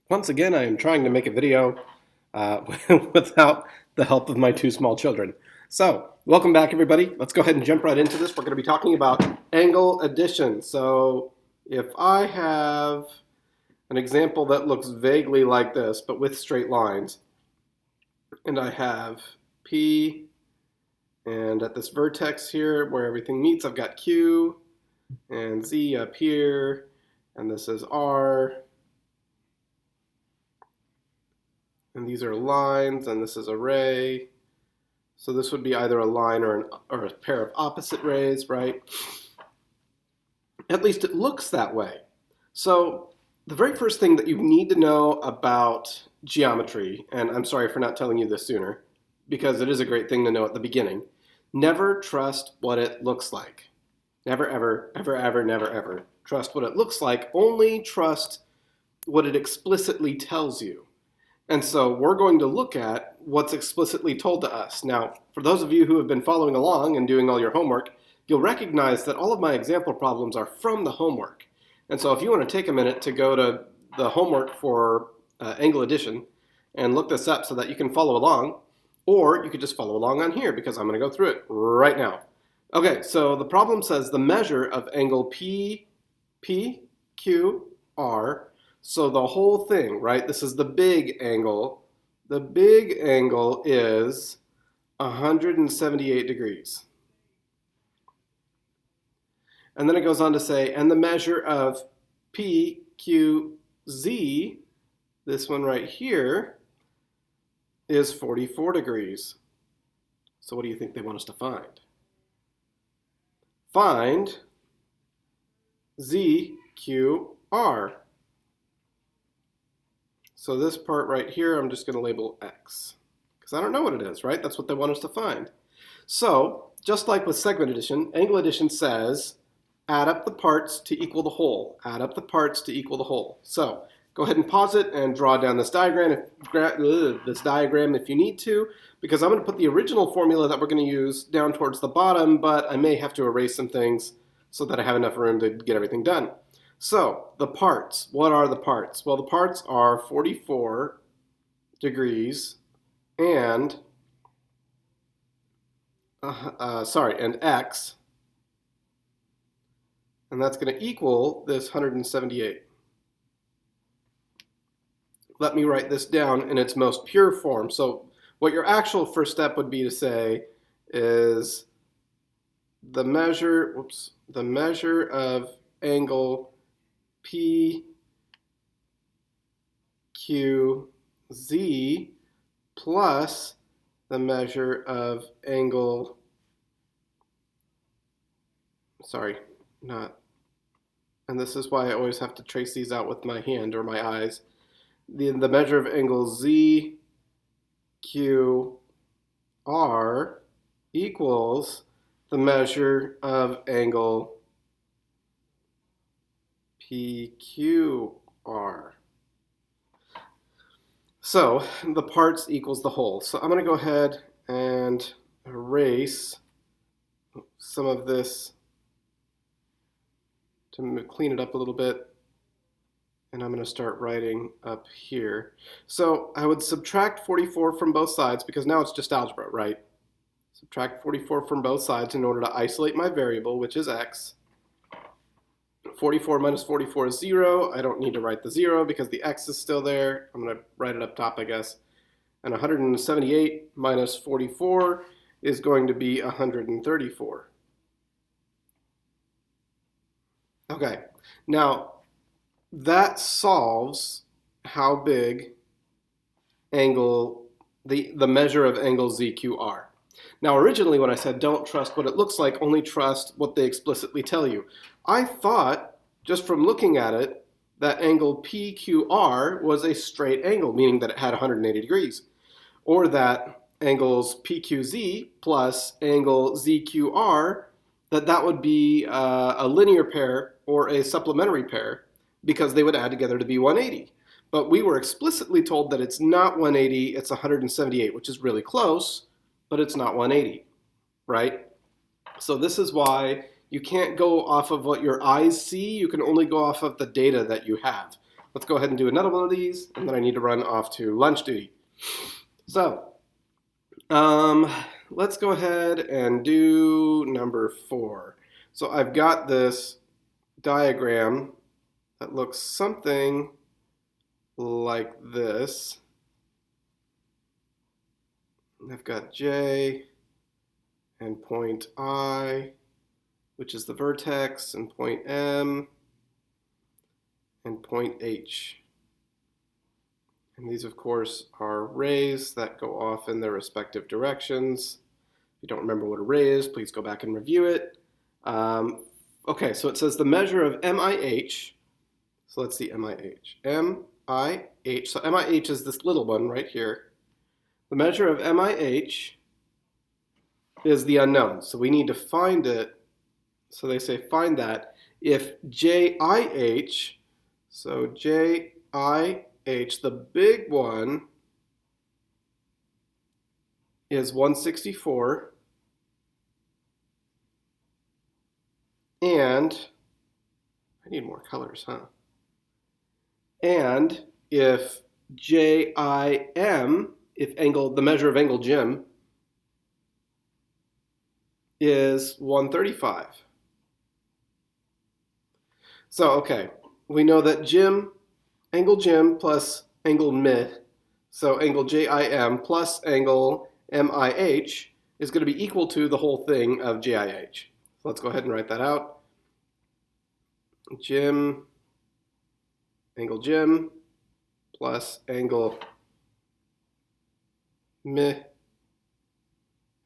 Once again, I am trying to make a video uh, without the help of my two small children. So, welcome back, everybody. Let's go ahead and jump right into this. We're going to be talking about angle addition. So, if I have an example that looks vaguely like this, but with straight lines, and I have P, and at this vertex here where everything meets, I've got Q and Z up here, and this is R. And these are lines, and this is a ray. So this would be either a line or a pair of opposite rays, right? At least it looks that way. So the very first thing that you need to know about geometry, and I'm sorry for not telling you this sooner, because it is a great thing to know at the beginning, never trust what it looks like. Never, ever, ever, ever, never, ever trust what it looks like. Only trust what it explicitly tells you. And so we're going to look at what's explicitly told to us. Now, for those of you who have been following along and doing all your homework, you'll recognize that all of my example problems are from the homework. And so if you want to take a minute to go to the homework for angle addition and look this up so that you can follow along, or you could just follow along on here because I'm going to go through it right now. Okay, so the problem says the measure of angle P, Q, R. So the whole thing, right? This is the big angle. The big angle is 178 degrees. And then it goes on to say, and the measure of PQZ, this one right here, is 44 degrees. So what do you think they want us to find? Find ZQR. So this part right here, I'm just going to label X, because I don't know what it is, right? That's what they want us to find. So just like with segment addition, angle addition says add up the parts to equal the whole. Add up the parts to equal the whole. So go ahead and pause it and draw down this diagram if you need to, because I'm going to put the original formula that we're going to use down towards the bottom, but I may have to erase some things so that I have enough room to get everything done. So the parts, what are the parts? Well, the parts are 44 degrees and, and X, and that's going to equal this 178. Let me write this down in its most pure form. So what your actual first step would be to say is the measure of angle PQZ plus the measure of angle, and this is why I always have to trace these out with my hand or my eyes. The measure of angle ZQR equals the measure of angle PQR. So the parts equals the whole. So I'm going to go ahead and erase some of this to clean it up a little bit. And I'm going to start writing up here. So I would subtract 44 from both sides because now it's just algebra, right? Subtract 44 from both sides in order to isolate my variable, which is X. 44 minus 44 is 0. I don't need to write the 0 because the X is still there. I'm going to write it up top, I guess. And 178 minus 44 is going to be 134. Okay, now that solves how big the measure of angle ZQR. Now originally when I said don't trust what it looks like, only trust what they explicitly tell you, I thought, just from looking at it, that angle PQR was a straight angle, meaning that it had 180 degrees. Or that angles PQZ plus angle ZQR, that would be a linear pair or a supplementary pair, because they would add together to be 180. But we were explicitly told that it's not 180, it's 178, which is really close, but it's not 180, right? So this is why you can't go off of what your eyes see, you can only go off of the data that you have. let's go ahead and do another one of these, and then I need to run off to lunch duty. So let's go ahead and do number 4. So I've got this diagram that looks something like this. I've got J and point I, which is the vertex, and point M and point H. And these, of course, are rays that go off in their respective directions. If you don't remember what a ray is, please go back and review it. Okay, so it says the measure of MIH. So let's see MIH. MIH. So MIH is this little one right here. The measure of MIH is the unknown. So we need to find it. So they say find that if JIH, so JIH, the big one, is 164, and I need more colors, huh? And if JIM, if the measure of angle JIM, is 135. So, okay, we know that angle JIM plus angle MI, so angle JIM plus angle MIH is going to be equal to the whole thing of JIH. So let's go ahead and write that out. Angle JIM plus angle MI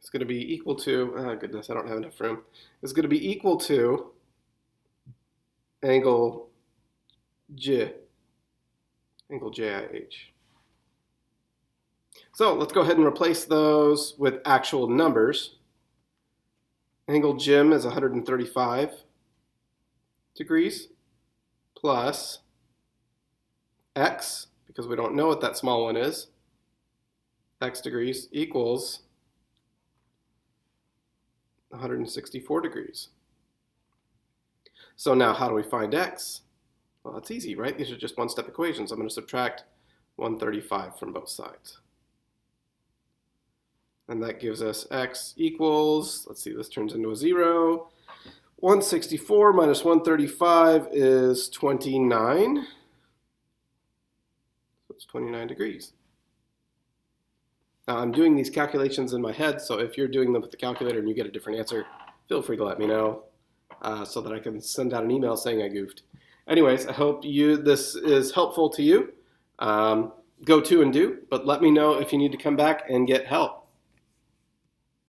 is going to be equal to, oh goodness, I don't have enough room. It's going to be equal to angle JIH. So let's go ahead and replace those with actual numbers. Angle JIM is 135 degrees plus x, because we don't know what that small one is, x degrees equals 164 degrees. So now how do we find x? Well, it's easy, right? These are just one-step equations. I'm going to subtract 135 from both sides. And that gives us x equals, let's see, this turns into a 0. 164 minus 135 is 29. So it's 29 degrees. Now I'm doing these calculations in my head, so if you're doing them with the calculator and you get a different answer, feel free to let me know so that I can send out an email saying I goofed. Anyways, I hope this is helpful to you. Go to and do, but let me know if you need to come back and get help.